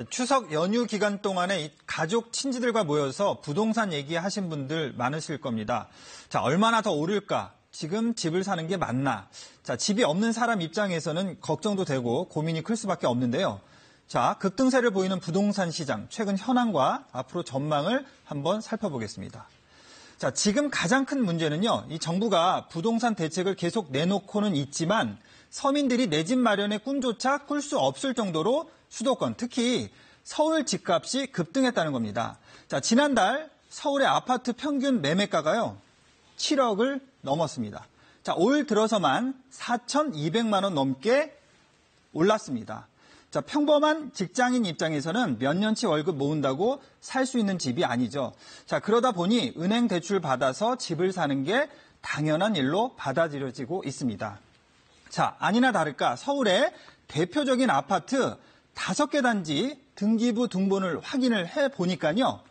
추석 연휴 기간 동안에 가족, 친지들과 모여서 부동산 얘기하신 분들 많으실 겁니다. 자, 얼마나 더 오를까? 지금 집을 사는 게 맞나? 자, 집이 없는 사람 입장에서는 걱정도 되고 고민이 클 수밖에 없는데요. 자, 급등세를 보이는 부동산 시장, 최근 현황과 앞으로 전망을 한번 살펴보겠습니다. 자, 지금 가장 큰 문제는요, 이 정부가 부동산 대책을 계속 내놓고는 있지만 서민들이 내 집 마련의 꿈조차 꿀 수 없을 정도로 수도권, 특히 서울 집값이 급등했다는 겁니다. 자, 지난달 서울의 아파트 평균 매매가가요, 7억을 넘었습니다. 자, 올 들어서만 4,200만 원 넘게 올랐습니다. 자, 평범한 직장인 입장에서는 몇 년치 월급 모은다고 살 수 있는 집이 아니죠. 자, 그러다 보니 은행 대출 받아서 집을 사는 게 당연한 일로 받아들여지고 있습니다. 자, 아니나 다를까 서울의 대표적인 아파트 5개 단지 등기부 등본을 확인을 해보니까요.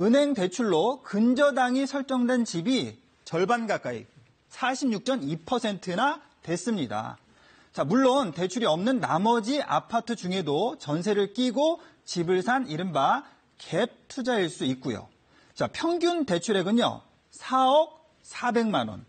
은행 대출로 근저당이 설정된 집이 절반 가까이 46.2%나 됐습니다. 자, 물론 대출이 없는 나머지 아파트 중에도 전세를 끼고 집을 산 이른바 갭 투자일 수 있고요. 자, 평균 대출액은요, 4억 400만 원,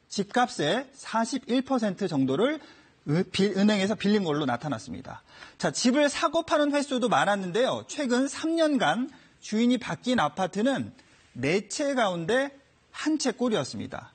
집값의 41% 정도를 은행에서 빌린 걸로 나타났습니다. 자, 집을 사고 파는 횟수도 많았는데요. 최근 3년간 주인이 바뀐 아파트는 4채 가운데 1채 꼴이었습니다.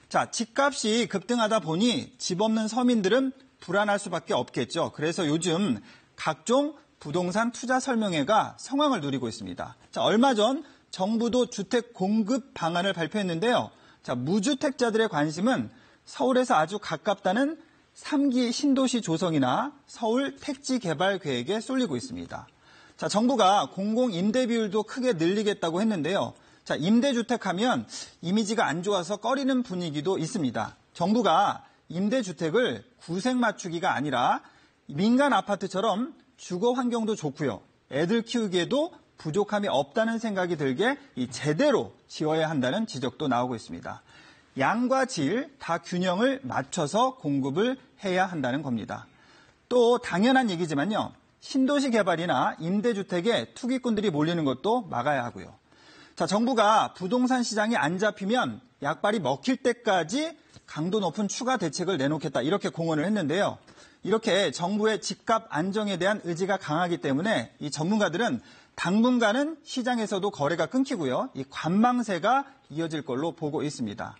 자, 집값이 급등하다 보니 집 없는 서민들은 불안할 수밖에 없겠죠. 그래서 요즘 각종 부동산 투자 설명회가 성황을 누리고 있습니다. 자, 얼마 전 정부도 주택 공급 방안을 발표했는데요. 자, 무주택자들의 관심은 서울에서 아주 가깝다는 3기 신도시 조성이나 서울 택지 개발 계획에 쏠리고 있습니다. 자, 정부가 공공임대 비율도 크게 늘리겠다고 했는데요. 자, 임대주택 하면 이미지가 안 좋아서 꺼리는 분위기도 있습니다. 정부가 임대주택을 구색 맞추기가 아니라 민간 아파트처럼 주거 환경도 좋고요. 애들 키우기에도 부족함이 없다는 생각이 들게 제대로 지어야 한다는 지적도 나오고 있습니다. 양과 질 다 균형을 맞춰서 공급을 해야 한다는 겁니다. 또 당연한 얘기지만요. 신도시 개발이나 임대주택에 투기꾼들이 몰리는 것도 막아야 하고요. 자, 정부가 부동산 시장이 안 잡히면 약발이 먹힐 때까지 강도 높은 추가 대책을 내놓겠다 이렇게 공언을 했는데요. 이렇게 정부의 집값 안정에 대한 의지가 강하기 때문에 이 전문가들은 당분간은 시장에서도 거래가 끊기고요. 이 관망세가 이어질 걸로 보고 있습니다.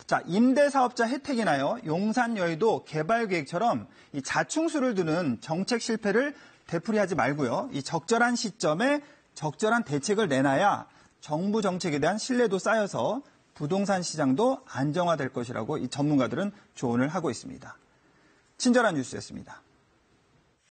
자, 임대사업자 혜택이나요, 용산 여의도 개발 계획처럼 이 자충수를 두는 정책 실패를 되풀이하지 말고요. 이 적절한 시점에 적절한 대책을 내놔야 정부 정책에 대한 신뢰도 쌓여서 부동산 시장도 안정화될 것이라고 이 전문가들은 조언을 하고 있습니다. 친절한 뉴스였습니다.